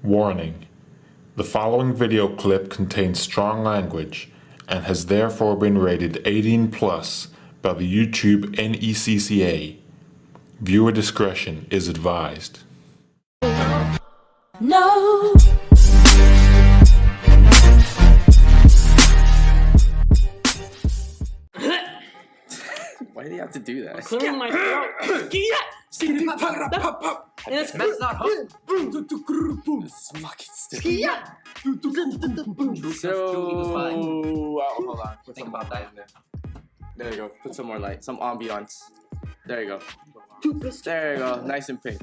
Warning: the following video clip contains strong language and has therefore been rated 18 plus by the YouTube NECCA. Viewer discretion is advised. No. Why do you have to do that? Clearing my throat. That's not hard. It's fucking stupid. So, hold on. Think about that. There you go. Put some more light, some ambiance. There you go. There you go. Nice and pink.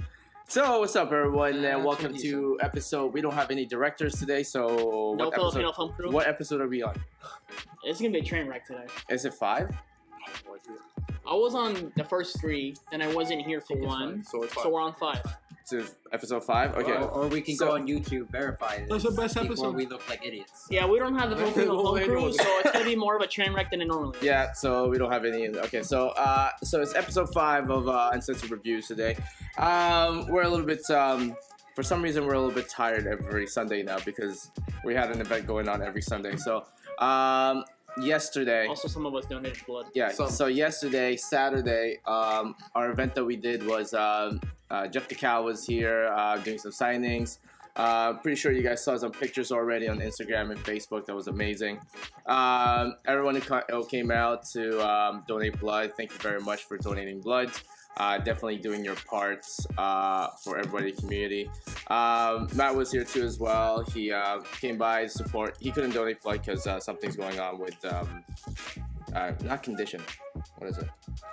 So, what's up, everyone, and welcome to episode. We don't have any directors today, so No Filipino film crew. what episode are we on? It's gonna be a train wreck today. Is it 5? I was on the first 3, then I wasn't here for one, So it's 5. so we're on 5. To episode 5? Okay. Or we can go on YouTube, verify it. That's the best before episode. we look like idiots. Yeah, we don't have the Filipino Well, film crew, anyone- so it's gonna be more of a train wreck than it normally is. Yeah, so we don't have any. Okay, so it's episode 5 of Uncensored Reviews today. We're a little bit for some reason we're a little bit tired every Sunday now because we had an event going on every Sunday. So yesterday. Also, some of us donated blood. Yeah. Some. So yesterday, Saturday, our event that we did was Jeff the Cow was here doing some signings. Pretty sure you guys saw some pictures already on Instagram and Facebook. That was amazing. Everyone who came out to donate blood. Thank you very much for donating blood. Definitely doing your parts for everybody in the community. Matt was here too as well. He came by to support. He couldn't donate blood because something's going on with not condition. What is it?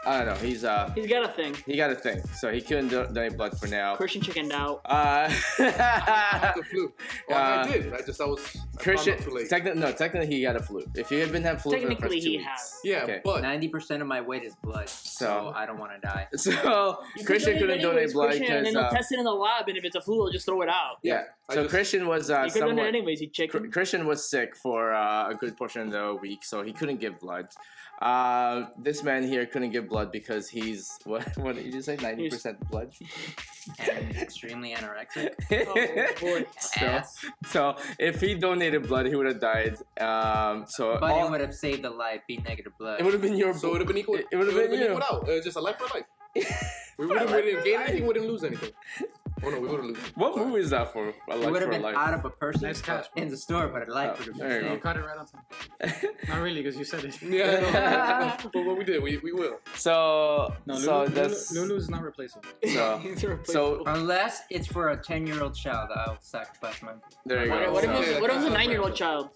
I don't know. He's got a thing. He got a thing, so he couldn't donate blood for now. Christian chickened out. I had the flu. I did. I was Christian. too late. Technically he got a flu. If you had been had flu for the Technically, first 2 he weeks. has. Yeah, Okay. but 90% of my weight is blood, so I don't want to die. So You Christian could couldn't donate blood Christian, and then because they'll test it in the lab, and if it's a flu, they'll just throw it out. yeah. I So just- Christian was You could donate somewhat. anyways, you chicken. Christian was sick for a good portion of the week, so he couldn't give blood. This man here couldn't give blood because he's what did you just say? 90% blood. And extremely anorexic. Oh, boy. So if he donated blood, he would have died. So But it would have saved a life, be negative blood. it would have been your. so it would have been equal. It would have been you. equal out. Just a life for life. We wouldn't gain anything. Wouldn't lose anything. Oh no, we wouldn't lose. What movie is that for? A It life would have for a been life. out of a person Nice catch, in the store, but a life Oh, for the there you You go. cut it right on time. Not really, because you said it. Yeah, no. But we did. We will. So No, so that's Lulu is not replaceable. so He's a so Unless it's for a 10-year-old child, I'll sacrifice my. there you go. What if So- it was a 9-year-old child?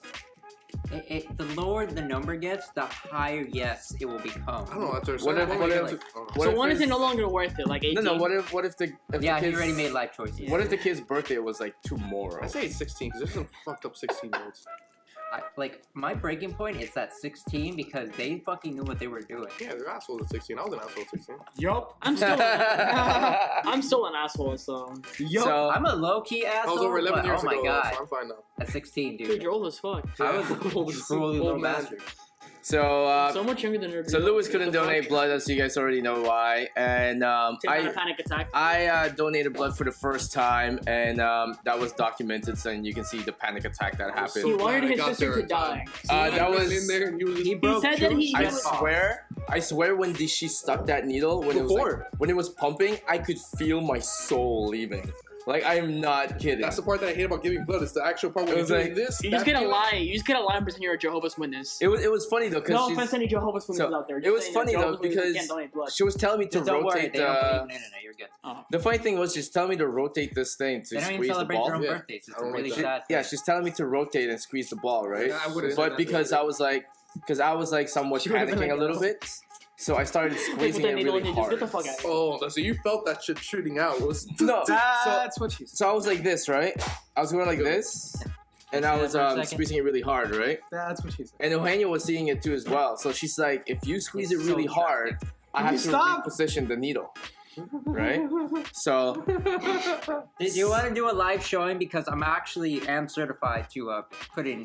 The lower the number gets, the higher yes it will become. I don't know. After a What certain if- point, what you if- have to- what So if when is it it's- no longer worth it? Like 18? No, what if the Yeah, the he kid's, already made life choices. What if the kid's birthday was like tomorrow? I say it's 16 because there's some fucked up 16-year-olds. My breaking point is at 16 because they fucking knew what they were doing. Yeah, they're assholes at 16. I was an asshole at 16. Yup. I'm still an asshole, so. So I'm a low-key asshole. I was over 11 but, years oh my ago, god, so I'm fine now. at 16, Dude, dude. you're old as fuck. I was a truly little Old man. bastard. So much younger than everybody. So Lewis else. couldn't What the donate fuck? blood, as you guys already know why. And Tim had a panic attack. I donated blood for the first time, and that was documented, so you can see the panic attack that happened. He wanted glad I his got sister there to in time. die. That I was- ran in there and he was. He broke said that he- Juice I in the car. swear, when she stuck that needle, when it was Before. when it was pumping, I could feel my soul leaving. Like, I am not kidding. That's the part that I hate about giving blood. It's the actual part when It you're was doing like- this. You just that get a feeling. lie. You just get a lie and pretend you're a Jehovah's Witness. it was funny though, No because offense to any Jehovah's Witnesses out there. it was funny though, because she was telling me to Just don't worry, rotate they don't believe the. in the internet. You're good. The funny thing was, she's telling me to rotate this thing to They don't even squeeze the celebrate ball. their own Yeah. birthdays. It's I a don't really like that. sad. Yeah, thing. she's telling me to rotate and squeeze the ball, right? Yeah, I would've But said because that. I was like, somewhat She would've been panicking like, a little "Oh." bit, so I started squeezing it really Just hard. get the fuck out of here. Oh, so you felt that shit shooting out. It was No, That's what she said. so I was like this, right? I was going like this, and I Say was that for a second. squeezing it really hard, right? That's what she said. And Eugenia was seeing it too as well. So she's like, if you squeeze it It's so really hard, I Can have you to stop? reposition the needle, right? So Did you want to do a live showing? Because am certified to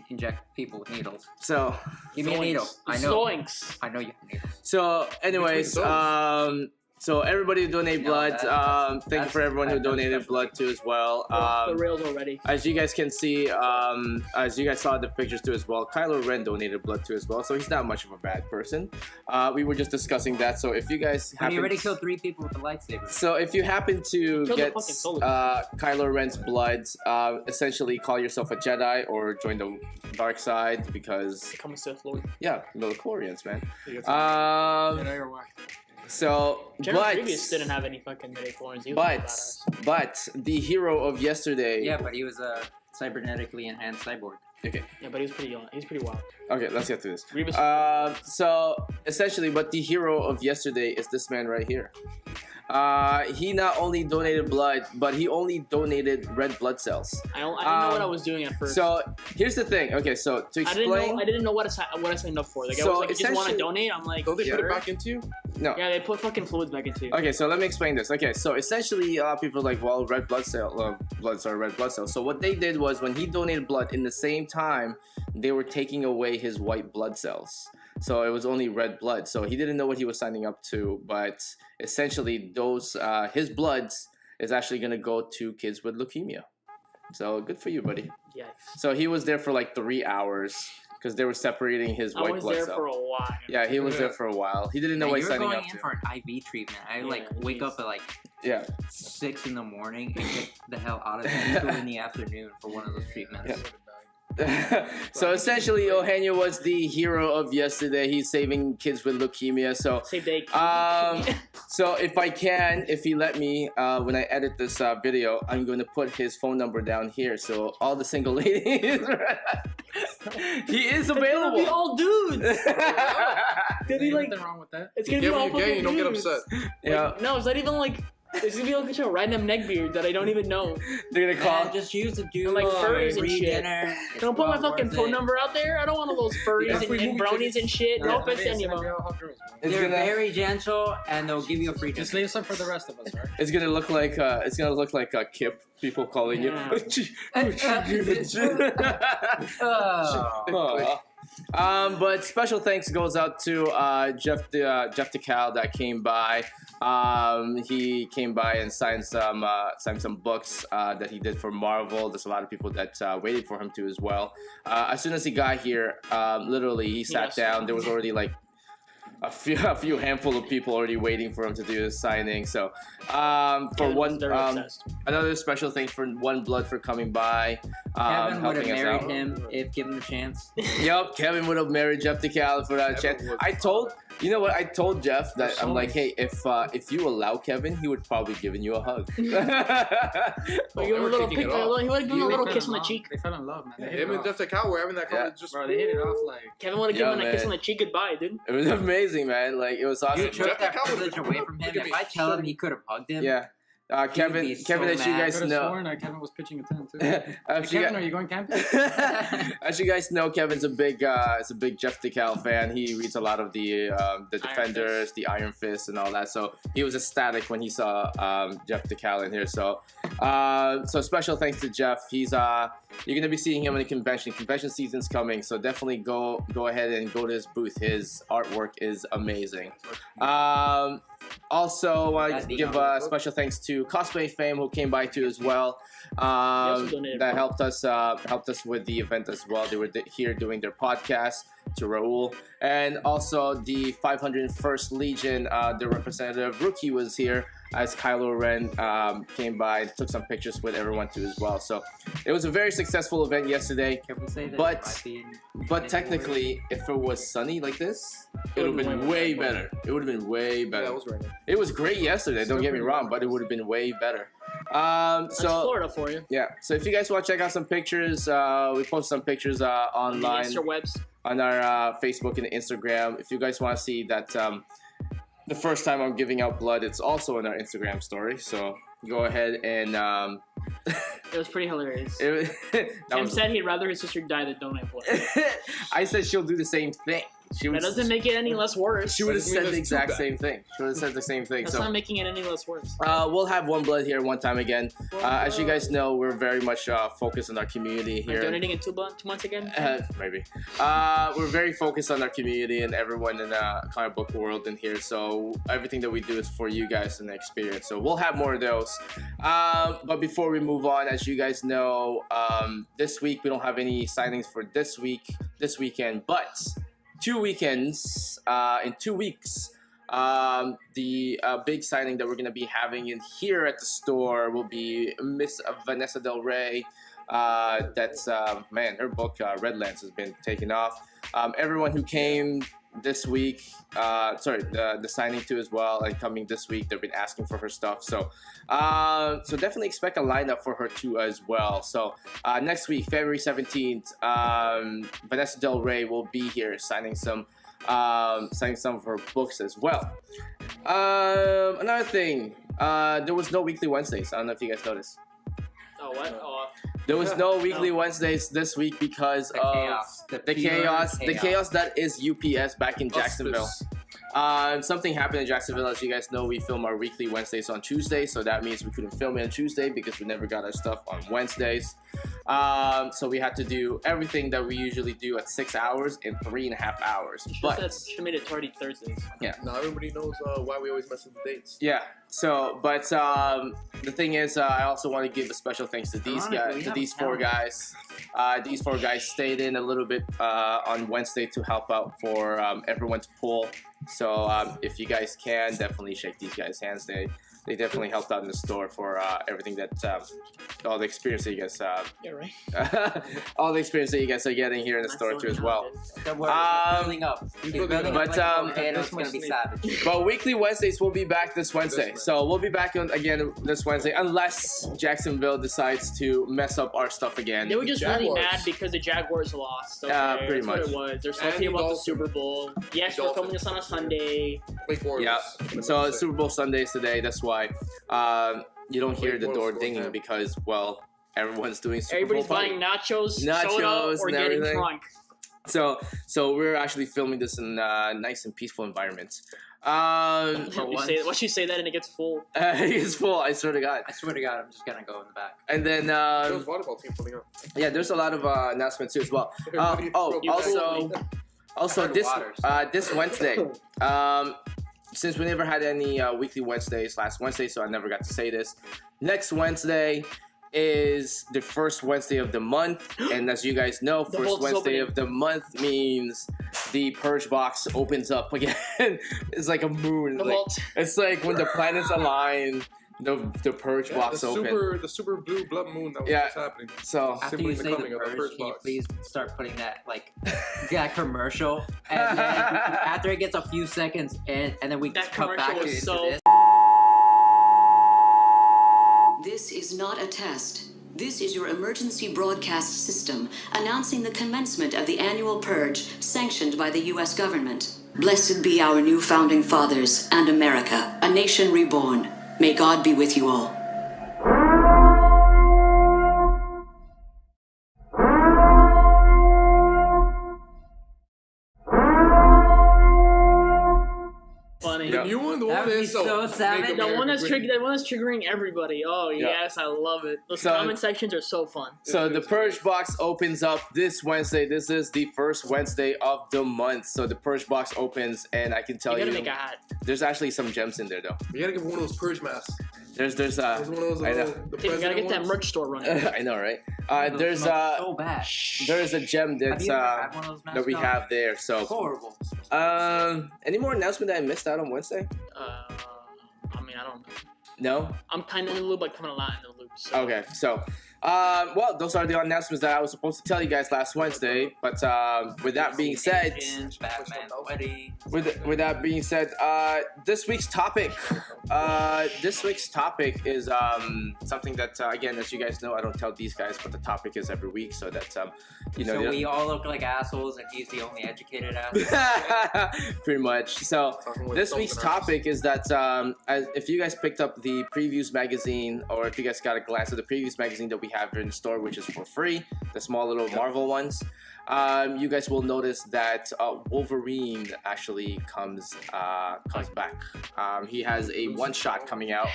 inject people with needles. so Give me a needle. I know. Zoinks. I know you have needles. so anyways, Between So everybody who donated blood, thank you for everyone who donated blood too as well. The rails already. As you guys can see, as you guys saw the pictures too as well, Kylo Ren donated blood too as well, so he's not much of a bad person. We were just discussing that, so if you guys happen he already killed 3 people with a lightsaber. So if you happen to Killed get the fucking soldiers. Kylo Ren's blood, essentially call yourself a Jedi or join the dark side because, Become a Sith Lord. yeah, midichlorians, man. Jedi or what? So, General but, Grievous didn't have any fucking midichlorians. He was a badass. but the hero of yesterday. Yeah, but he was a cybernetically enhanced cyborg. Okay. Yeah, but he's pretty wild. Okay, let's get through this. Grievous. So essentially, but the hero of yesterday is this man right here. He not only donated blood, but he only donated red blood cells. I didn't know what I was doing at first. So here's the thing. Okay, so to explain, I didn't know what I signed up for. Like, I So was like, you just want to essentially- donate? I'm like, Don't they put sure. it back into you? no. Yeah, they put fucking fluids back into you. Okay, so let me explain this. Okay, so essentially, a lot of people are like, well, red blood cells. So what they did was when he donated blood, in the same time, they were taking away his white blood cells. So it was only red blood. So he didn't know what he was signing up to, but essentially, those his bloods is actually gonna go to kids with leukemia. So good for you, buddy. Yeah. So he was there for like 3 hours because they were separating his I white was blood there cell. for a while. Yeah, he was there for a while. He didn't know Yeah, what you he's were signing going up in to. for an IV treatment. I Yeah, wake jeez. up at like Yeah. 6 in the morning and get the hell out of bed 2 in the afternoon for one of those treatments. So essentially, Ohania was the hero of yesterday. He's saving kids with leukemia. So, Save day. so if he let me, when I edit this video, I'm going to put his phone number down here. So all the single ladies, he is It's gonna be available. all dudes. Did he like? Nothing wrong with that. It's You gonna be get all when you're gay, you fucking don't get dudes. upset. Yeah, No, it's not even like. It's gonna be like a bunch of random neckbeards that I don't even know. they're gonna call. Man, just use the dude like furries and free shit. dinner. It's Don't put my well fucking worth phone it. number out there. I don't want all those furries Yeah, free and movie brownies tickets. and shit. No offense to any of them. It's They're gonna, very gentle and they'll give you a free Just dinner. leave some for the rest of us, right? it's gonna look like a Kip. People calling Yeah. Oh. But special thanks goes out to Jeff DeCal that came by. He came by and signed some books that he did for Marvel. There's a lot of people that waited for him to as well. As soon as he got here, literally he sat Yes. down. There was already like a few handful of people already waiting for him to do his signing. So for one, They're obsessed. another special thanks for One Blood for coming by. Kevin would have helping us married out. him if given the chance. Yup, Kevin would have married Jeff DeCal for that chance. You know what? I told Jeff that I'm like, hey, if you allow Kevin, he would probably given you a hug. Like, give him a little kicking it pick, off. he would give him a little kiss on the cheek. They fell in love, man. They hit Him it and off. Jeff DeCal were having that Yeah. comment just. Bro, they hit it off like. Kevin would have given him a kiss man. on the cheek goodbye, dude. It was amazing, man. Like it was awesome. You took Jeff that DeCal privilege would- away from him. look at If me. I tell him he could have hugged him, Yeah. Kevin, be so Kevin, as you mad. guys Could have know, sworn that Kevin was pitching a tent too. as you Kevin, guys- are you going camping? as you guys know, Kevin's a big Jeff DeCal fan. He reads a lot of the Defenders, the Iron Fist, and all that. So he was ecstatic when he saw Jeff DeCal in here. So so special thanks to Jeff. He's you're gonna be seeing him in the convention. Convention season's coming, so definitely go ahead and go to his booth. His artwork is amazing. Also, want That's to the give special thanks to Cosplay Fame who came by too as well. donated That for- helped us with the event as well. They were here doing their podcast. To Raul, and also the 501st Legion, the representative Rookie was here as Kylo Ren came by and took some pictures with everyone too as well. So it was a very successful event yesterday. can we say that? But- might be in- But technically, if it was sunny like this, it would have been way better. It would have been way Yeah, better. that was raining. It was great yesterday. Don't get me wrong, but it would have been way better. That's So Florida for you. yeah. So if you guys want to check out some pictures, we post some pictures online Interwebs. on our Facebook and Instagram. If you guys want to see that, the first time I'm giving out blood, it's also in our Instagram story. So go ahead and It was pretty hilarious. that Tim was- said he'd rather his sister die than donate blood. I said she'll do the same thing. That doesn't make it any less worse. She would have Doesn't mean said the that's too exact bad. same thing. She would have said the same thing. That's So not making it any less worse. we'll have One Blood here one time again. As you guys know, we're very much focused on our community Am I here. donating in 2 months again? Maybe. We're very focused on our community and everyone in the comic book world in here. So everything that we do is for you guys and the experience. So we'll have more of those. But before we move on, as you guys know, this week we don't have any signings for this weekend, but 2 weekends in 2 weeks. The big signing that we're gonna be having in here at the store will be Miss Vanessa Del Rey. That's man, her book Redlands has been taken off. Everyone who came this week, the signing too as well, and coming this week, they've been asking for her stuff. So definitely expect a lineup for her too as well. So next week, February 17th, Vanessa Del Rey will be here signing some of her books as well. Another thing, there was no weekly Wednesdays. I don't know if you guys noticed. Oh, what? Oh, There was no weekly Wednesdays this week because The of chaos. the chaos that is UPS back in Jacksonville. Auspice. Something happened in Jacksonville. As you guys know, we film our weekly Wednesdays on Tuesday, so that means we couldn't film it on Tuesday because we never got our stuff on Wednesdays. So we had to do everything that we usually do at 6 hours in 3.5 hours. But she made it tardy Thursdays. Now everybody knows why we always mess with the dates. yeah, so but the thing is, I also want to give a special thanks to these guys, to these four guys. These four guys stayed in a little bit on Wednesday to help out for everyone's pool. So if you guys can, definitely shake these guys' hands. They definitely helped out in the store for everything that all the experience that you guys Yeah, right. all the experience that you guys are getting here in the store too as well. Don't worry, it's building up. It's building but, up like a volcano. It's gonna be savage. But weekly Wednesdays will be back this Wednesday. So we'll be back on again this Wednesday unless Jacksonville decides to mess up our stuff again. They were just really Jaguars. mad because the Jaguars lost. Okay? Pretty That's much. what it was. They're And salty the about the Dolphins. Super Bowl. Yes, The we're filming Dolphins. this on a Sunday. Wake Forest. Yeah. So it's Super Bowl Sundays today. That's why you don't hear the door dinging because well everyone's doing Super Everybody's Bowl buying nachos, soda, Nachos or and getting everything. drunk. So we're actually filming this in a nice and peaceful environment. Once you say that and it gets full. It's full. I swear to God. I swear to God, I'm just gonna go in the back. And then Girls volleyball team pulling up. yeah, there's a lot of announcements too as well. Everybody- Also heard this waters. this Wednesday, since we never had any weekly Wednesdays last Wednesday, so I never got to say this. Next Wednesday is the first Wednesday of the month, and as you guys know, The first vault's Wednesday opening. of the month means the purge box opens up again. It's like a moon. The Like, vault. it's like when the planets align, the purge box open. The super blue blood moon that was Yeah. just happening. So After Simply you the say the coming of the purge, purge can you box. please start putting that that commercial, and then after it gets a few seconds in, and then we That just cut commercial back was into so- this. This is not a test. This is your emergency broadcast system announcing the commencement of the annual purge sanctioned by the U.S. government. Blessed be our new founding fathers and America, a nation reborn. May God be with you all. Funny. Yeah. You won the That one would be that's so savage. The one that's triggering everybody. Oh Yeah. yes, I love it. Those So- comment sections are so fun. So the purge box opens up this Wednesday. This is the first Wednesday of the month. So the purge box opens, and I can You tell gotta you, make a hat. there's actually some gems in there though. You gotta give one of those purge masks. There's There's one of those I know. the Dude, you gotta get that ones. merch store running. I know, right? Those There's smell so bad. there's a gem Have that's you ever had one of those that we masks? have there. So Horrible. any more announcement that I missed out on Wednesday? I mean, I don't know. No. I'm kind of in the loop, but coming a lot in the loop. So. Okay, so well, those are the announcements that I was supposed to tell you guys last Wednesday. But with that being said, Batman wedding. with that being said, this week's topic is something that again, as you guys know, I don't tell these guys what the topic is every week, so that's you know, So we all look like assholes, and he's the only educated asshole. pretty much. So Talking with this thumbs week's and arms. topic is that if you guys picked up the previews magazine, or if you guys got a glance at the previews magazine that we have in the store, which is for free, the small little Marvel ones, you guys will notice that Wolverine actually comes back. He has a one-shot coming out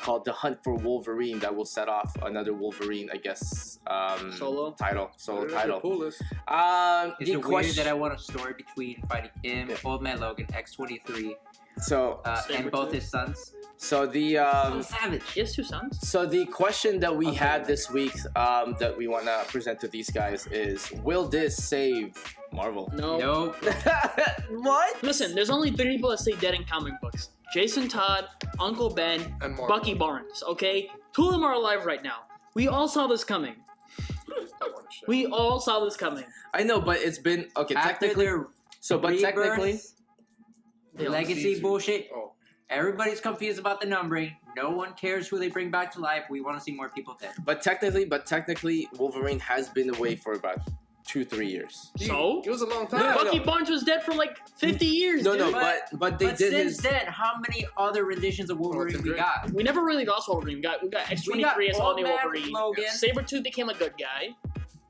called The Hunt for Wolverine that will set off another Wolverine, I guess, Solo title. Coolest. Is The it weird question. that I want a story between fighting him, Old Man Logan, X-23, So and both his sons? so the Savage. He has 2 sons. So the question that we had this week that we want to present to these guys is, will this save Marvel? No. Nope. What? Listen, there's only 3 people that stay dead in comic books. Jason Todd, Uncle Ben, And Marvel. Bucky Barnes, okay? 2 of them are alive right now. We all saw this coming. We all saw this coming. I know, but it's been okay. After Technically, their but technically, They all legacy bullshit, Oh. everybody's confused about the numbering. No one cares who they bring back to life. We want to see more people dead. but technically, Wolverine has been away for about 2-3 years. So? It was a long time. No, Bucky Barnes was dead for like 50 years, No, dude. no, But- but they But did since his. then, how many other renditions of Wolverine it's we great. got? We never really lost Wolverine. We got We got X-23 as all Old new Man Wolverine. Logan. Sabretooth became a good guy.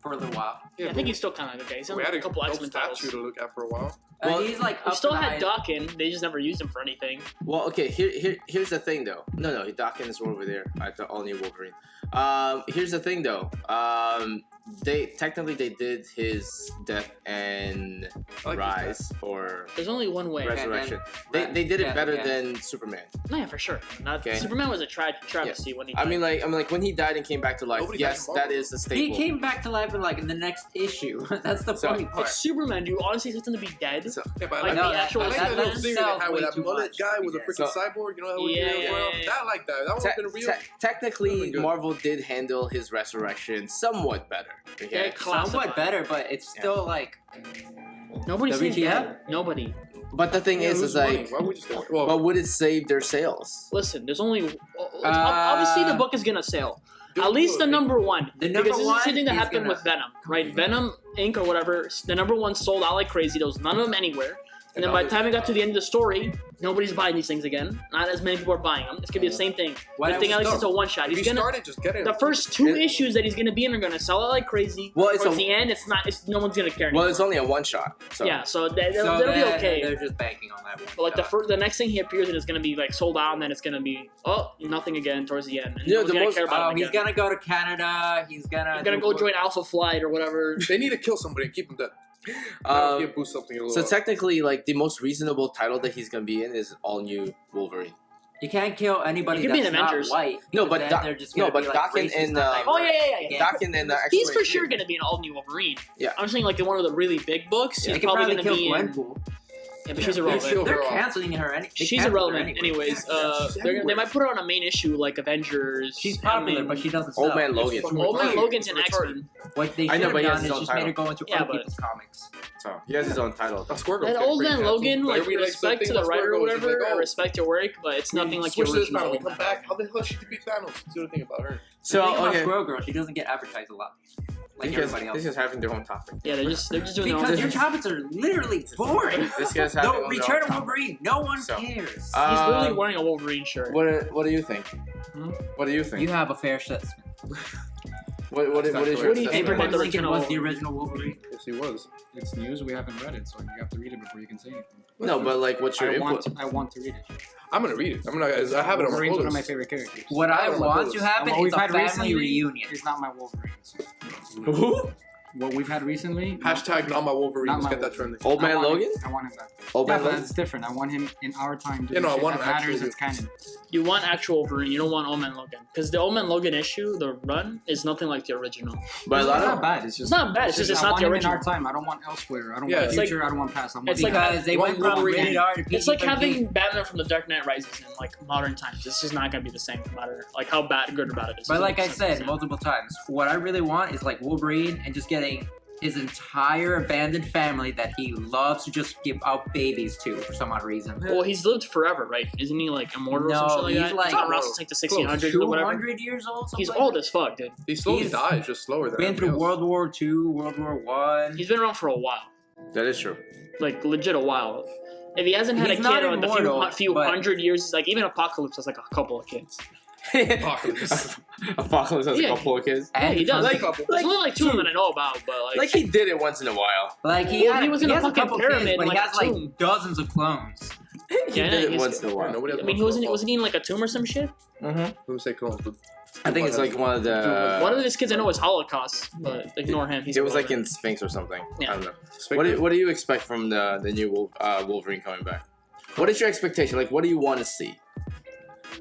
For a little while. Yeah, I think he's still kind of a good guy. He's in We had a couple dope X-Men titles. statue to look at for a while. Well, He's like We up still to the had highest- Dawkins. They just never used him for anything. Well, okay. Here's the thing, though. No, Dawkins is over there at the all new Wolverine. Here's the thing, though. They did his death and I like his rise or There's only one way. Right. resurrection. and- They did it yeah, better yeah. than Superman. No, yeah, for sure. Not Okay. Superman was a travesty when he I died. mean, like when he died and came back to life. Nobody Yes, died in that Marvel. is the He staple. came back to life in the next issue. That's the So, funny Like part. Superman, do you honestly expect him to be dead? So- Yeah, but Like I the like, actual I like Batman? that little theory they Sells had way with that too mullet much. guy with a Yeah. freaking So- cyborg. You know how we Yeah, did it? Well, yeah. that like that. That one would have been real. Technically, Really good. Marvel did handle his resurrection somewhat better. Yeah, Okay. classified. Somewhat better, but it's still like Nobody's saying WTF? dead. Nobody. But the thing Yeah, is who's like, winning? Why would you stay? Well, but would it save their sales? Listen, there's only. Obviously, the book is gonna sell. Dude, At least the number one. The number because this is the one same thing that is happened gonna- with Venom, right? Venom Inc. or whatever, the number one sold out like crazy. There was none of them anywhere. And then by the time it got to the end of the story, nobody's buying these things again. Not as many people are buying them. It's gonna be the same thing. What I think else at least is it's a one shot. if He's you gonna. started, just get it. The first 2 It- issues that he's gonna be in are gonna sell out like crazy. Well, it's Towards a- the end, it's not. It's no one's gonna care anymore. Well, it's only a one shot. So. Yeah, so they'll so be they're- okay. They're just banking on that one. But like shot. the next thing he appears in is gonna be like sold out, and then it's gonna be nothing again towards the end. And Yeah, no one's the gonna most- care about him He's again. gonna go to Canada. He's gonna Go join Alpha Flight or whatever. They need to kill somebody and keep him dead. Give Boost something a little. So technically, like the most reasonable title that he's gonna be in is all new Wolverine. You can't kill anybody He could be that's in not Avengers. white. No, because but then Doc- they're just no, gonna but be like Doc and- racist, and, not Oh diverse. yeah. Dakin and He's for sure gonna be an all new Wolverine. Yeah. I'm saying like in one of the really big books. They He's could probably probably gonna kill be in. Gwenpool. Yeah, but she's Kill irrelevant. They're her off. canceling her. She's irrelevant, anyways. They might put her on a main issue like Avengers. She's popular, Ant-Man. but she doesn't sell. Old Man Logan. Old Man Retarded. Logan's in Retarded. X-Men. What they I should know, have but he has done his is own just made her title. go into Yeah, other but- people's comics. So he has his own title. Squirtle. That Old Man Logan, like respect to the writer or whatever, I respect your work, but it's nothing like your Switch this original. panel. We Old come Man back. How the hell she defeat Thanos? See what I think about her. So the thing about okay, Squirrel Girl, she doesn't get advertised a lot, like because everybody else. this is having their own topic. Yeah, they're just doing their own Because your thing. topics are literally boring. This guy's having No, their own Return of topic. Wolverine. No one So, cares. He's literally Um, wearing a Wolverine shirt. What do you think? Hmm? What do you think? You have a fair assessment. What is What do your you think assessment? about Abraham the Lincoln original was the original Wolverine. Yes, he was. It's news. We haven't read it, so you have to read it before you can say anything. No, but like, what's your I input? want to read it. I'm gonna read it. I have it on my Wolverine's one of my list. favorite characters. What I don't know want what to it is. happen What is we've a had family recently reunion. is not my Wolverine. Who? What we've had recently. Hashtag not my Wolverine. Not Let's my get that Wolverine. trending. Old Man I want Logan? him- I want him back. Old Yeah, Man but Logan? that's different. I want him in our time. Yeah, no, I shit want that him matters. actually- It's canon. You want actual Wolverine, you don't want Old Man Logan. Because the Old Man Logan issue, the run, is nothing like the original. But a It's lot not of bad. It's just It's not bad, it's just I not want the him in original. our time. I don't want elsewhere. I don't Yeah, want it's like- future. I don't want past. I want it's these. like- Because they One went from Wolverine. rated R to PG-13. It's like having Batman from the Dark Knight Rises in like modern times. This is not gonna be the same no matter like how good or bad it is. But It's like not I the said same. multiple times, what I really want is like Wolverine and just getting his entire abandoned family that he loves to just give out babies to for some odd reason. Well, he's lived forever, right? Isn't he like immortal or No, some shit like he's that? like- He's been around since like the 1600s or whatever. 200 years old. He's something old like as fuck, dude. He slowly He's dies, just slower than that. Been through everybody else. World War II, World War One. He's been around for a while, that is true. like legit a while. If he hasn't had He's a not kid in immortal, a few but- hundred years, like even Apocalypse has like a couple of kids. Apocalypse. Apocalypse has Yeah. a couple of kids. Yeah, he does. Like- There's only like two of them that I know about, but Like he did it once in a while. Like Well, he was in a has fucking couple pyramid kids, but in, he like, has a like tomb. dozens of clones. He Yeah, did it he's- once in a while. Nobody has I mean, he wasn't he in like a tomb or some shit? Mhm. Who say clones? But I think it's like one of the. One of his kids I know is Holocaust, but ignore him. He's It was like irrelevant. in Sphinx or something. Yeah. I don't know. What do you expect from the new Wolverine coming back? What is your expectation? Like, what do you want to see?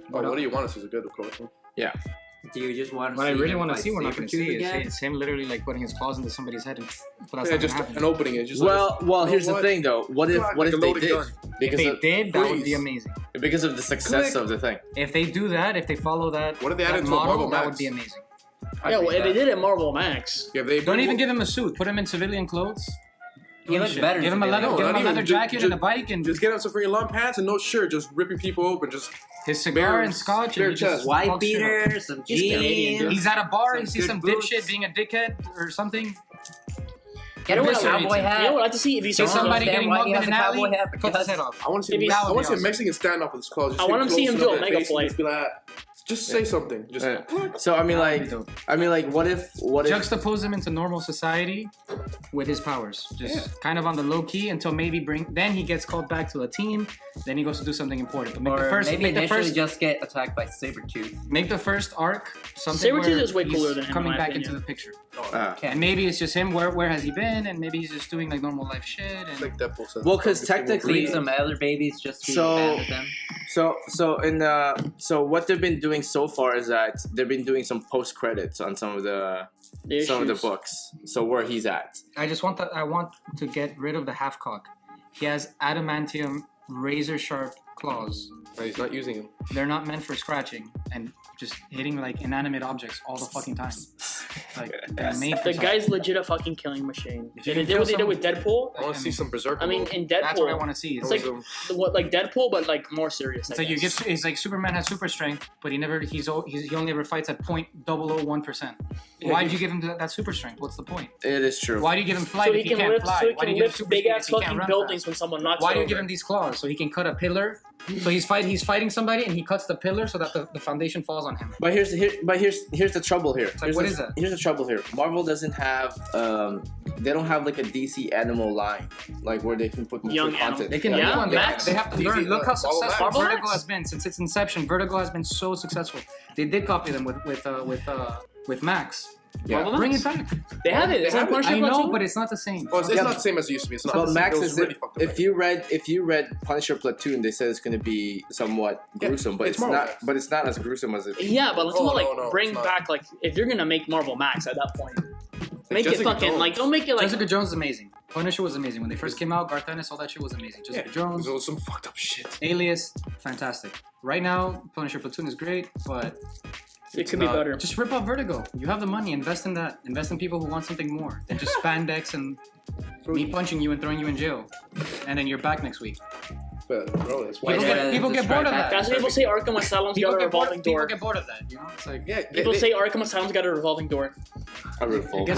what do you want us to good, of course. Yeah. Do you just want to What I see really him want to fight see, we're not going to see, Sabretooth again? is him literally like putting his claws into somebody's head, but that's Yeah, not just gonna happen. an opening. It's just Well, here's the what? thing though. What if God, what like if a they loaded did? gun. If Because they of, did, that would be Please. amazing. because of the success of the thing. If they do that, if they follow that, What if they that added to a model, Marvel that Max? would be amazing. Yeah, well, if they did it Marvel Max. Yeah, they Don't even give him a suit. Put him in civilian clothes. He looks better in Give him a civilian. leather, No, give him not a even. leather Ju- jacket ju- and a bike, and just get him some freaking long pants and no shirt, just ripping people open. Just his cigar bare- and scotch, bare and he just chest. White fucks shit up. beater, some He's Canadian, jeans. dude. He's at a bar, he Some sees good some boots. dipshit being a dickhead or something. Get him with a Eviscerate cowboy him. hat. You know what? I'd like to see if he's See somebody understand getting why mugged he in has an a cowboy alley, hat, cuts his because- head off. I want to see. If he's- I want to see a awesome. Mexican standoff with his claws. Just I want get him to see close him enough do a to their mega face and flight. Just be like, just say something. Just So I mean, like, Dope. what if Juxtapose him into normal society with his powers, just kind of on the low key until maybe then he gets called back to a team, then he goes to do something important. But Or maybe make the initially first just get attacked by Sabretooth. make the first arc something Sabretooth where is way he's cooler than him, in coming my back opinion. into the picture. Okay. And maybe it's just him. Where has he been? And maybe he's just doing like normal life shit. And like Deadpool says. Well, 'cause technically- Leave some other babies just to So- abandon them. so what they've been doing so far is that they've been doing some post credits on some of the issues. books. So where he's at. I want to get rid of the half cock. He has adamantium razor sharp claws. And he's not using him. They're not meant for scratching and just hitting like inanimate objects all the fucking time. Like they're made for The something. guy's legit a fucking killing machine. If you They can did what they kill did with Deadpool. I want to see some berserker. I mean, mode. in That's what I Deadpool, want to see. it's like like Deadpool, but like more serious. I So you guess. get it's like Superman has super strength, but he only ever fights at 0.001%. Yeah, Why did you give him that super strength? What's the point? It is true. Why do you give him flight so if he he can can't lift, fly? so he Why do can you give him lift super big speed ass if he can't fucking run buildings fast? when someone knocks. Why it do you over? give him these claws so he can cut a pillar? So he's fighting somebody and he cuts the pillar so that the foundation falls on him. But here's the trouble here. like, what is that? Here's the trouble here. Marvel doesn't have they don't have like a DC animal line like where they can put mature Young animal. content. They can Yeah, do one. Max. They have to Easy, learn. Look how Marvel Max. successful Marvel Vertigo Max. has been since its inception. Vertigo has been so successful. They did copy them with Max. Yeah. Marvel Bring Max. it back. They have it. It's They on have it. Punisher I know, Platoon. but it's not the same. Well, it's Yeah, not the same as it used to be. It's not But the same. Max It was is really fucked up. if you read Punisher Platoon, they said it's going to be somewhat Yeah, gruesome, but it's it's Marvel not. Max. But it's not as gruesome as it. Yeah, but let's Oh, not like no, bring it's not. back like if you're gonna make Marvel Max at that point, make it Jessica fucking Jones. like don't make it like Jessica Jones is amazing. Punisher was amazing when they first came out. Garth Ennis, all that shit was amazing. Jessica Jones, There was some fucked up shit. Alias, fantastic. Right now, Punisher Platoon is great, but it could be not- better. just rip off Vertigo. You have the money, invest in that. Invest in people who want something more than just spandex and me punching you and throwing you in jail, and then you're back next week. But bro, that's why. People Yeah, get just bored of right back. that. That's what people say. Arkham Asylum's People got a get bored. revolving People door. get bored of that. You know, it's like Yeah, People say Arkham Asylum's got a revolving door. A revolt. Guess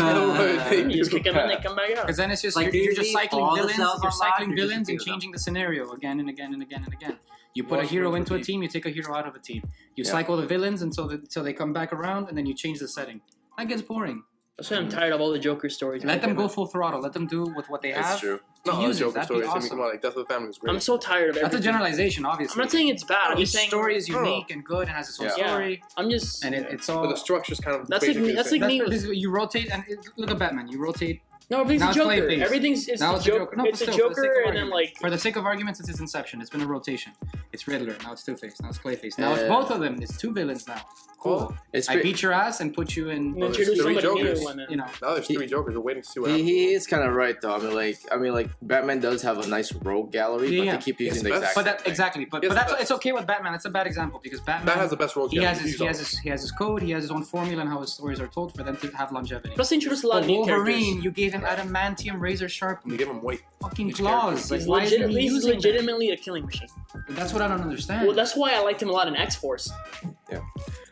You just kick them in, they come back out. because then it's just Like, you're do just you cycling all villains. themselves You're unlocked cycling or just villains and a few of changing the scenario again and again and again and again. You put a Watch hero one into a for team, you take a hero out of a team. You Yeah. cycle the villains until they come back around, and then you change the setting. That gets boring. That's why I'm tired of all the Joker stories. Let them go full throttle. Let them do with what they That's have. true. No, Use it. Joker That'd be stories. I mean, awesome. come on, like Death of the Family was great. I'm so tired of That's a everything. generalization, obviously. I'm not saying it's bad. I'm Each just saying story is Oh. unique and good and has its own Yeah. story, I'm just. and it's all. But the structure's kind of. That's like basically me- that's the same. like me with- this is- you rotate and look at Batman. You rotate. No, everything's Now a it's Joker. Clayface. Everything's it's Now the it's a Joker. Joker. No, but It's a still, for the sake of Joker, and then argument. like For the sake of argument, since its inception, it's been a rotation. It's Riddler. Now it's Two-Face. Now it's Clayface. Now it's both of them. It's two villains now. Cool. It's I beat your ass and put you in. you introduce three somebody new, Jokers. and then You know. Now there's three Jokers. We're waiting to see what happens. He is kind of right though. I mean, like Batman does have a nice rogue gallery, but Yeah. they keep using It's the best. exact. But same that thing. exactly. But Yes, that's but- it's okay with Batman. That's a bad example because Batman. That has the best role. He has his code. He has his own formula and how his stories are told for them to have longevity. plus they introduced a lot But of new Wolverine, characters. you gave him adamantium razor sharp You give him weight. fucking Each claws. character. Like, why isn't he He's using them? legitimately a killing machine. That's what I don't understand. Well, that's why I liked him a lot in X-Force.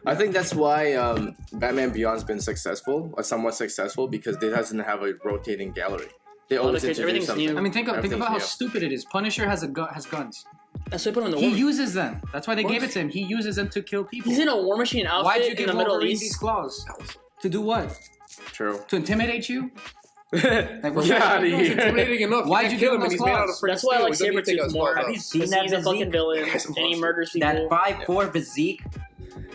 I think that's why Batman Beyond's been successful, or somewhat successful, because it doesn't have a rotating gallery. They always kids, introduce everything's something. new. I mean, think about how new. stupid it is. Punisher has guns. That's why they put him in the He war. uses them. That's why they gave it to him. He uses them to kill people. He's in a War Machine Why'd you outfit in give the Middle Wolverine East. these claws? To do what? True. To intimidate you? Like, Get out of It's here. intimidating enough. Why'd you you kill give him and those he's made out of claws? freaking That's why I like steel. He doesn't even take Sabretooth us more. claws Have you out. seen Because that he's a fucking physique? villain That's and he impossible. murders people. That 5'4" physique.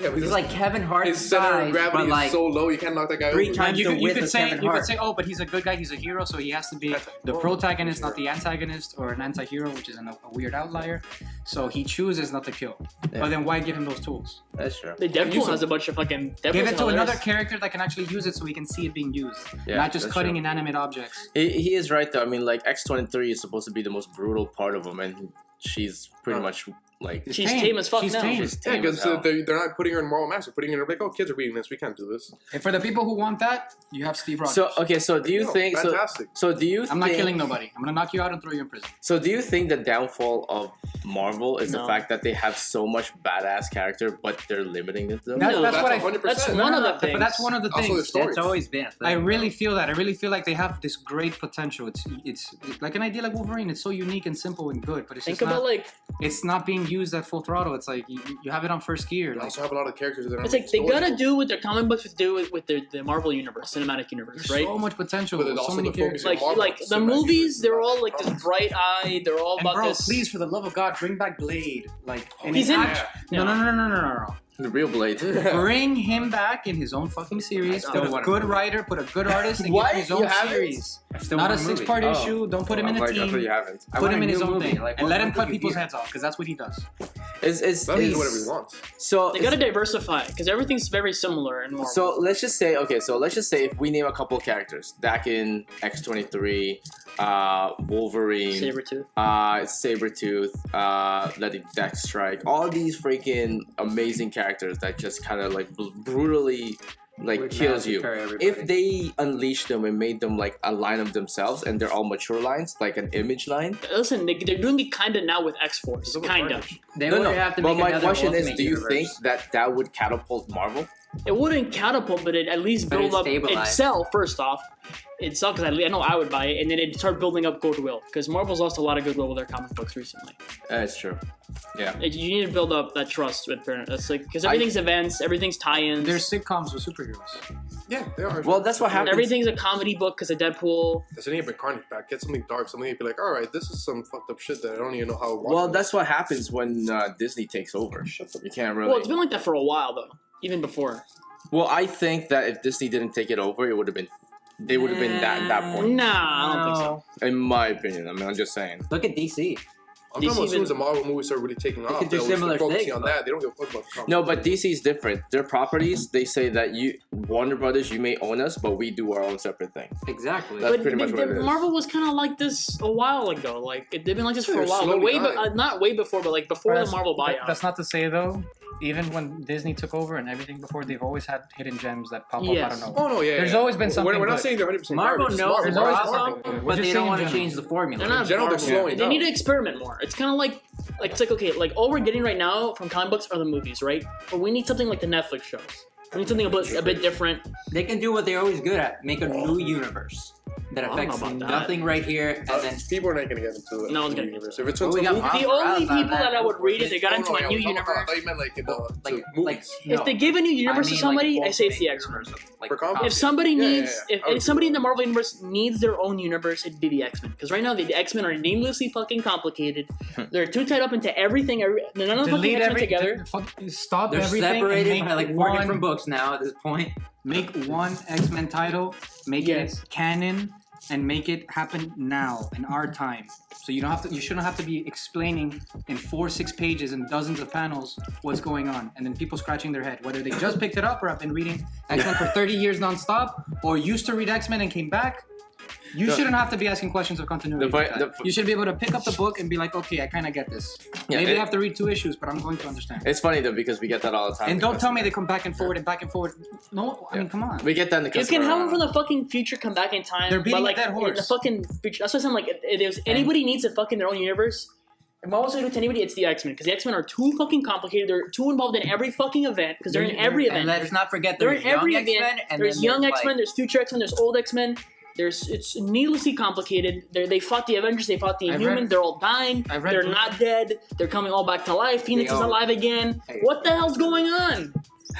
Yeah, He's like Kevin Hart's his center of size, gravity but like is so low, you can't knock that guy three over. times the width of Kevin you could Hart. say, oh, but he's a good guy, he's a hero, so he has to be the protagonist, not the antagonist, or an anti-hero, which is a weird outlier. So he chooses not to kill. Yeah. But then why give him those tools? That's true. The Deadpool has a bunch of fucking. Deadpool's Give it to hilarious. another character that can actually use it so we can see it being used. Yeah, not just that's cutting true. inanimate objects. He is right though. I mean, like X-23 is supposed to be the most brutal part of him, and she's pretty much like She's tame as fuck She's now. tame. she's Yeah, tame as because hell. they're not putting her in moral master. Putting her in like, oh, kids are reading this. We can't do this. And for the people who want that, you have Steve Rogers. So okay, so do you No, think fantastic. so do you I'm not think, killing nobody. I'm gonna knock you out and throw you in prison. So do you think the downfall of Marvel is the No. fact that they have so much badass character, but they're limiting it to them? That's, No, that's what I. 100%. That's No, one no, of no, the but things. that's one of the Also, things. the story. It's always been a thing. I really feel that. I really feel like they have this great potential. It's like an idea like Wolverine. It's so unique and simple and good, but it's Think just about not. like It's not being used at full throttle. It's like you have it on first gear. They Like, also have a lot of characters that are it's like they gotta do what their comic books would do with the Marvel universe, cinematic universe, there's right? so much potential. But it So also many the focus characters. on Like the Marvel movies, cinematic they're all universe. like this bright eye. They're all And about bro, this. please, for the love of God, bring back Blade. Like, and He's it's in- act- No. The real Blade. Bring him back in his own fucking series. I Put don't a want good writer, put a good artist, and What? give him his You own haven't? series. I still Not a want movie. 6-part Oh. issue. Don't put him in a I thought team. you haven't. I Put want him a in his new own movie. thing, Like, and what let him movie cut do you people's hear? heads off, because that's what he does. Is Let him do whatever he wants. So They gotta diversify because everything's very similar in Marvel. So let's just say if we name a couple characters, Dakin, X-23, Wolverine, Sabretooth, letting Dex strike, all these freaking amazing characters that just kind of like brutally like Would kills you. massacre everybody. If they unleashed them and made them like a line of themselves and they're all mature lines, like an image line. Listen, they're doing it kind of now with X-Force, kind of. They No, would no. have to But make my another question is, Ultimate do you Universe. think that would catapult Marvel? It wouldn't catapult, but it at least But build it's up stabilized. itself first off. Itself, because I know I would buy it, and then it'd start building up goodwill. Because Marvel's lost a lot of goodwill with their comic books recently. That's true. Yeah. You need to build up that trust with parents. That's like because everything's events, everything's tie-ins. There's sitcoms with superheroes. Yeah, they are. Well, that's what happens. Everything's a comedy book because of Deadpool. That's an even Carnage back. Get something dark, something you'd be like, all right, this is some fucked up shit that I don't even know how. to watch Well, this. that's what happens when Disney takes over. You can't really. Well, it's been like that for a while though, even before. Well, I think that if Disney didn't take it over, it would have been. They would have been that point. Nah, I don't think so. In my opinion, I mean, I'm just saying. Look at DC. I'm talking about as soon even- as the Marvel movies start really taking off, could do they'll similar start focusing things, on but- that. They don't give a fuck about the comics. No, but DC's different. Their properties, they say that Warner Brothers, you may own us, but we do our own separate thing. Exactly. That's But pretty much what it is. Marvel was kind of like this a while ago. Like they've been like this for Yeah, a while, but slowly way, dying. not way before, but like before the Marvel buyout. That's not to say though. Even when Disney took over and everything before, they've always had hidden gems that pop Yes. up out of nowhere. Oh no, yeah. There's yeah. always been something We're not good. saying they're 100% Marvel garbage. knows There's they're always awesome, something good. We're but just they don't saying want to general. change the formula. They're not In general, they're Marvel. slowing They down. need to experiment more. It's kind of like it's like okay, like all we're getting right now from comic books are the movies, right? But we need something like the Netflix shows. We need something a bit different. They can do what they're always good at: make a new universe that I don't know affects about that. nothing right here, and then People are not gonna get into it. No one's gonna universe. get If it's Well, into we a got movie, Miles The only Morales on people that I would read if they got Oh, into no, a yeah, new I universe. thought you meant like like movies. If they give a new universe to I mean, somebody, like, I say it's the Ultimate X-Men. Universe, like For comics? If comics. somebody Yeah, needs, yeah. I would if somebody agree. in the Marvel universe needs their own universe, it'd be the X-Men. Because right now the X-Men are needlessly fucking complicated. They're too tied up into everything. None of the fucking Delete X-Men together. Stop They're everything. separated and by like make 4 one, different books now at this point. Make one X-Men title, make Yes. it canon, and make it happen now in our time. So you don't have to. You shouldn't have to be explaining in 4-6 pages and dozens of panels what's going on, and then people scratching their head whether they just picked it up or have been reading X-Men for 30 years nonstop, or used to read X-Men and came back. You shouldn't have to be asking questions of continuity. The like fi- that. the- You should be able to pick up the book and be like, okay, I kind of get this. Yeah, Maybe it- I have to read 2 issues, but I'm going to understand. It's funny though because we get that all the time. And in don't the tell me they customer- come back and forward and back and forward. No, I mean, come on. We get that in the You customer. can have them from the fucking future come back in time. They're beating but like a dead horse. in the fucking future. That's what I'm like. If there's anybody needs a fucking their own universe, if Marvel's gonna do it to anybody, it's the X-Men. Because the X-Men are too fucking complicated. They're too involved in every fucking event. Because they're in every And event. let's not forget They're there's in every young event. X-Men, and There's then young there's, X-Men. like, There's future X-Men. There's old X-Men. It's needlessly complicated. They fought the Avengers. They fought the Inhumans. They're all dying. They're not dead. They're coming all back to life. Phoenix is alive again. What the hell's going on?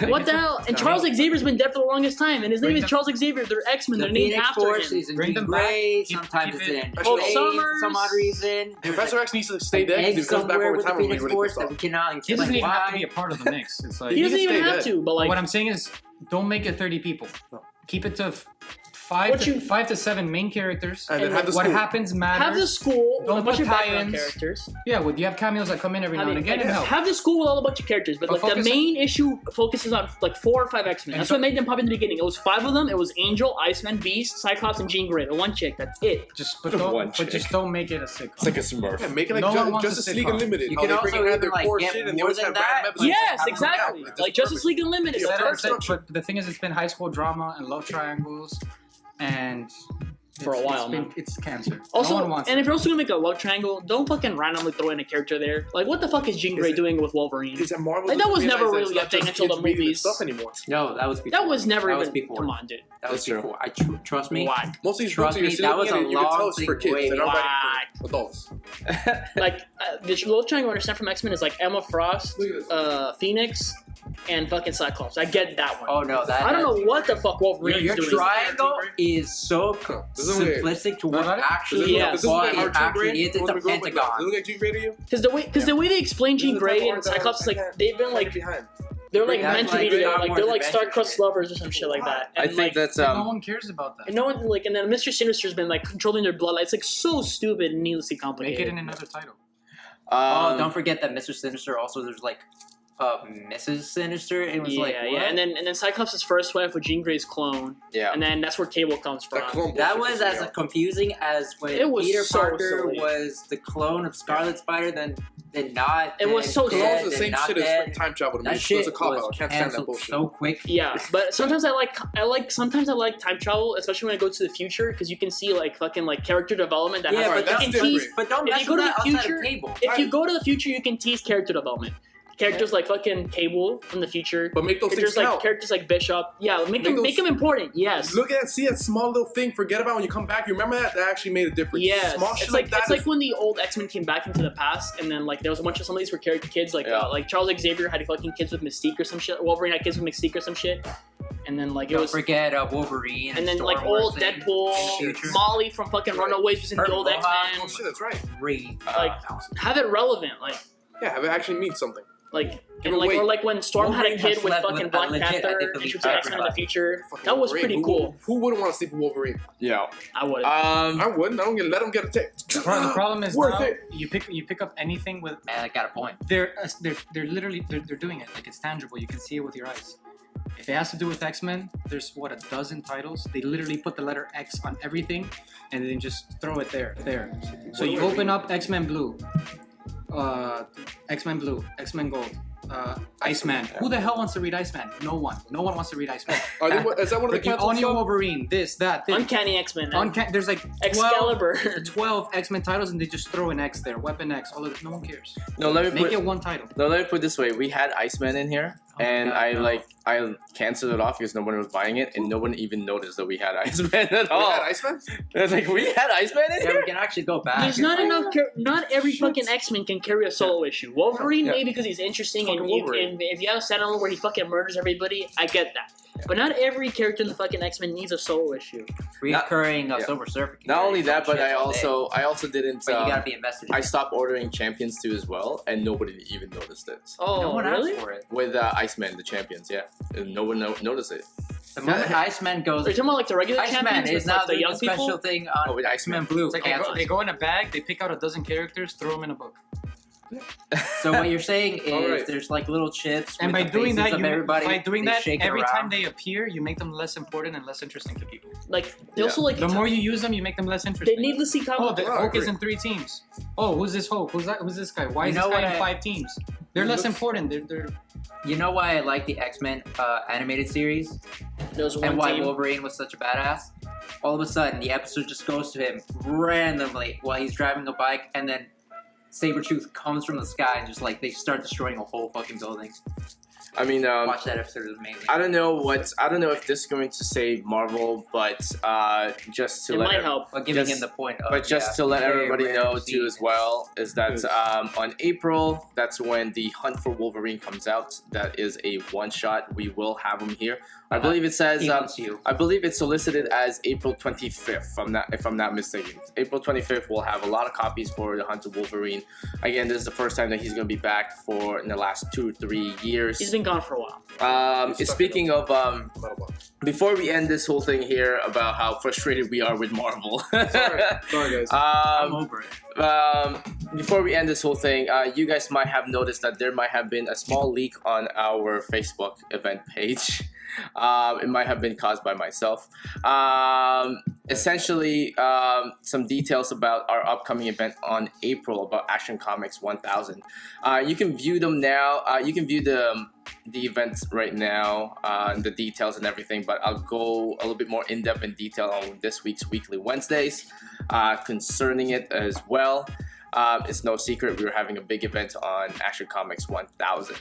What the hell? And Charles Xavier's been dead for the longest time, and his name is Charles Xavier. They're X-Men. They're named after him. Bring them back. Sometimes it's in Hope Summers. for some odd reason. Professor X needs to stay dead because he comes back over time and Phoenix really Force pissed that off. we cannot. He doesn't even have to be a part of the mix. It's like He doesn't even have dead. to, but like what I'm saying is, don't make it 30 people. Keep it to five to 7 main characters. And then have the what school. happens matters. have the school with Don't a bunch put of background tie-ins. characters. Yeah, well, you have cameos that come in every now and again and help. Have the school with all a bunch of characters, but like the focus main issue focuses on like 4 or 5 X-Men. That's what made them pop in the beginning. It was 5 of them. It was Angel, Iceman, Beast, Cyclops, and Jean Grey. The one chick. That's it. Just One chick. just don't make it a sitcom. It's like a Smurf. Yeah, make it like No one wants Justice a League sitcom. Unlimited. You How can they also freaking had their even, core like, shit get and they more always than had that. random episodes. Yes, Have them come exactly. out. Like Justice League Unlimited. But Like, perfect. but the thing is, it's been high school drama and love triangles, and For a while now. it's cancer. Also, no one wants and it. if you're also gonna make a love triangle, don't fucking randomly throw in a character there. Like, what the fuck is Jean Grey doing with Wolverine? Is that Marvel? Like, that was doesn't never realize really that a thing it's not until just the kids reading movies. Stuff anymore. No, that was before. That was never That was even. before. Come on, dude. That was That's true. before. Trust me. Why? Most of these Trust books, me, you're that was looking a at it, you can tell long it's for thing. kids. They're not Why? writing for adults. Like, the love triangle I understand from X-Men is like Emma Frost, Phoenix, and fucking Cyclops. I get that one. Oh no, that. I don't know what the fuck Wolverine Your is doing. triangle is so This is weird. simplistic to what What? actually Yeah. This is like our Jean actually Grey. is. It's a Does it pentagon. look like Jean Grey to you? Because the way they explain Jean Grey and Cyclops is like they've been like behind. they're like That's meant to be like together. Star like Wars they're like Adventure star-crossed shit. lovers or some shit like that. I And, think like, that's no one cares about that. and no one like and then Mr. Sinister's been like controlling their bloodline. It's like so stupid and needlessly Make complicated. it in another title. Oh, don't forget that Mr. Sinister also there's like Mrs. Sinister. It was yeah, like yeah, what? and then Cyclops' first wife with Jean Grey's clone, Yeah. and then that's where Cable comes from. That clone That bullshit was pisses as me off. confusing as when It was Peter so Parker silly. was the clone of Scarlet Spider, then not. It was then so dead, silly. It's the then same not shit dead. as time travel to me. That It's shit a cop out. was I can't stand that canceled bullshit. so quick. Yeah, but sometimes I like time travel, especially when I go to the future, because you can see like fucking like character development that Yeah, has but like, that's you can different. tease. But don't If mess you go with to that the outside future, of Cable. if you go to the future, you can tease character development. Characters like fucking Cable from the future. But make those things Characters like count. characters like Bishop. Yeah, make them those- important. Yes. Look at that, see that small little thing. Forget about when you come back. You remember that? That actually made a difference. Yes, Small it's shit like that it's is- like when the old X-Men came back into the past, and then like there was a bunch of some of these were character kids, like Yeah. like Charles Xavier had fucking kids with Mystique or some shit. Wolverine had kids with Mystique or some shit, and then like it Don't was, forget Wolverine. and then like Storm were old thing in the Deadpool, future. Molly from fucking Runaways was in the Her old Mohawk. X-Men. Oh shit, that's right. Great. Like have it relevant, Yeah, have it actually mean something. like Give and it like weight. or like when Storm Wolverine had a has kid with slept fucking with Black a legit, I Panther, think, and the she was lead an X-Men in the actor. future. Fucking That was Wolverine. pretty cool. Who wouldn't want to sleep with Wolverine? Yeah. I would. I wouldn't. I don't get. Let him get a tape. The problem is Worth now it. you pick up anything with Man, I got a point. they're literally they're doing it like it's tangible. You can see it with your eyes. If it has to do with X-Men, there's what a dozen titles. They literally put the letter X on everything, and then just throw it there. So you open up X-Men Blue, X-Men Blue, X-Men Gold, Iceman. Who the hell wants to read Iceman? No one. No one wants to read Iceman. Is that one of the Freaking canceled Onion stuff? Wolverine, this, that. Uncanny X-Men. There's like 12, Excalibur. 12 X-Men titles, and they just throw an X there. Weapon X, all of it. No one cares. No, let me Make put it one title. No, let me put it this way. We had Iceman in here, Oh my and God, I canceled it off because no one was buying it, and no one even noticed that we had Iceman at all. We had Iceman? It's like we had Iceman in Yeah, here. we can actually go back. There's not enough. Not every fucking X-Men can carry a solo issue. Wolverine maybe because he's interesting, and, Fucking Wolverine. and if you have a standalone where he fucking murders everybody, I get that. But not every character in the fucking X-Men needs a solo issue. Recurring Silver Surfer. can Not carry only some that, but shit I all day. also didn't. But you gotta be invested. I stopped ordering Champions 2 as well, and nobody even noticed it. Oh, no one really? asked for it. With Iceman, the Champions, yeah, and no one noticed it. The moment Iceman goes, Are you talking about like the regular Iceman champions is with now like the doing young a special people? thing Oh, on with X-Men Iceman. Blue. It's like they go in a bag, they pick out a dozen characters, throw them in a book. So what you're saying is Alright. there's like little chips. And with by the doing faces that, of everybody, they shake it every around. time they appear, you make them less important and less interesting to people. Like they also like The more you use them, you make them less they interesting. needlessly Oh, complicate. the I Hulk is agree. in 3 teams. Oh, who's this Hulk? Who's this guy? Why is You this know guy what in I- 5 teams? They're less important. They're You know why I like the X-Men animated series There was one and why team. Wolverine was such a badass? All of a sudden, the episode just goes to him randomly while he's driving a bike, and then Sabretooth comes from the sky and just like they start destroying a whole fucking building. I mean, Watch that episode. It was amazing. I don't know if this is going to save Marvel, but just to It let might help. But giving him the point of, but just to let very everybody rare know to see too as well is that on April, that's when the Hunt for Wolverine comes out. That is a one shot. We will have him here. I believe it says he wants you. I believe it's solicited as April 25th. If I'm not mistaken, April 25th we'll have a lot of copies for the Hunt for Wolverine. Again, this is the first time that he's going to be back for in the last 2-3 years. He's been gone for a while. Speaking of before we end this whole thing here about how frustrated we are with Marvel. Sorry guys. I'm over it. Before we end this whole thing, you guys might have noticed that there might have been a small leak on our Facebook event page. It might have been caused by myself. Essentially, some details about our upcoming event on April about Action Comics 1000. You can view them now. You can view the events right now, the details and everything, but I'll go a little bit more in-depth in detail on this week's Weekly Wednesdays concerning it as well. It's no secret we're having a big event on Action Comics 1000.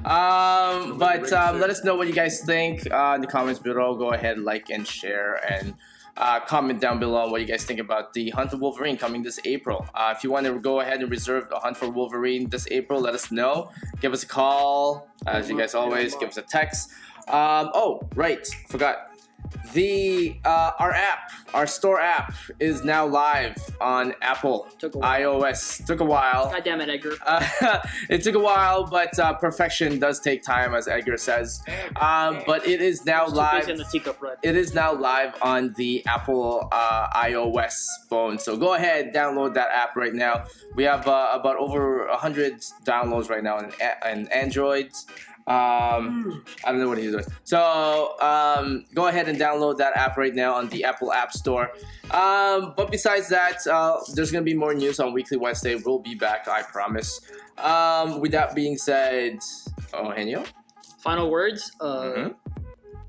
But let us know what you guys think in the comments below. Go ahead, like and share, and comment down below what you gunt think about the Hunt for Wolverine coming this April. If you want to go ahead and reserve the Hunt for Wolverine this April, let us know. Give us a call. As you guys always, give us a text. Oh, right, forgot. Our store app is now live on Apple iOS. Took a while. God damn it, Edgar. It took a while, but perfection does take time, as Edgar says. But it is now live. It is now live on the Apple iOS phone. So go ahead, download that app right now. We have about over 100 downloads right now on Android. I don't know what he's doing. So go ahead and download that app right now on the Apple App Store. But besides that, there's gonna be more news on Weekly Wednesday. We'll be back, I promise. With that being said, Henyo? Final words.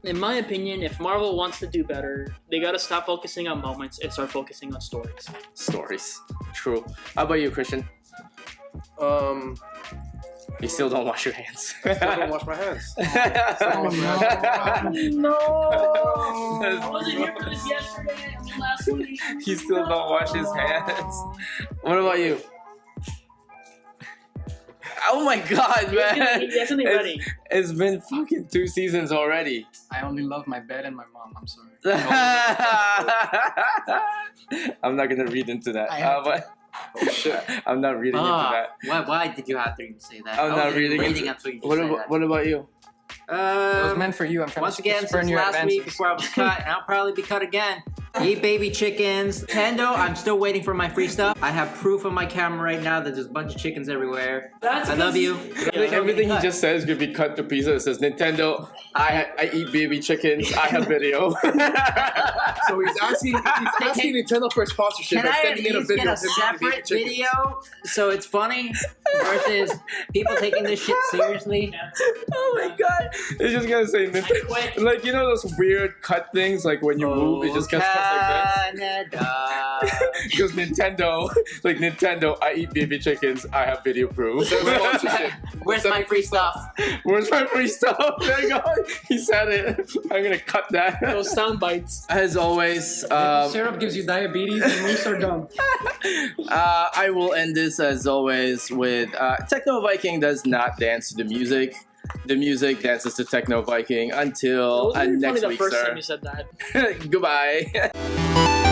In my opinion, if Marvel wants to do better, they gotta stop focusing on moments and start focusing on stories. Stories. True. How about you, Christian? You still don't wash your hands. I still don't wash my hands. No. I wasn't here for this yesterday. Last week. He still don't wash his hands. What about you? Oh my god, man. He has something ready. It's been fucking 2 seasons already. I only love my bed and my mom. I'm sorry. I'm not gonna read into that. But oh shit! I'm not reading into that. Why did you have to even say that? I'm not reading into that. What about you? It was meant for you. I'm trying once to again, since last week before I was cut, and I'll probably be cut again. Eat baby chickens. Nintendo, I'm still waiting for my free stuff. I have proof on my camera right now that there's a bunch of chickens everywhere. I love you. Everything he just says is gonna be cut to pieces. It says Nintendo, I eat baby chickens. I have video. So he's asking Nintendo for a sponsorship. Can I at least get a separate video so it's funny versus people taking this shit seriously? Oh my god! It's just gonna say Nintendo. Like, you know those weird cut things, like when you move, it just gets cut like that. Because Nintendo, like Nintendo, I eat baby chickens. I have video proof. Where's my free stuff? Where's my free stuff? There you go. He said it. I'm gonna cut that. Those sound bites. As always, syrup gives you diabetes and moose are dumb. I will end this as always with Techno Viking does not dance to the music. The music dances to Techno Viking until next week, sir. It was really funny the first time you said that. Goodbye.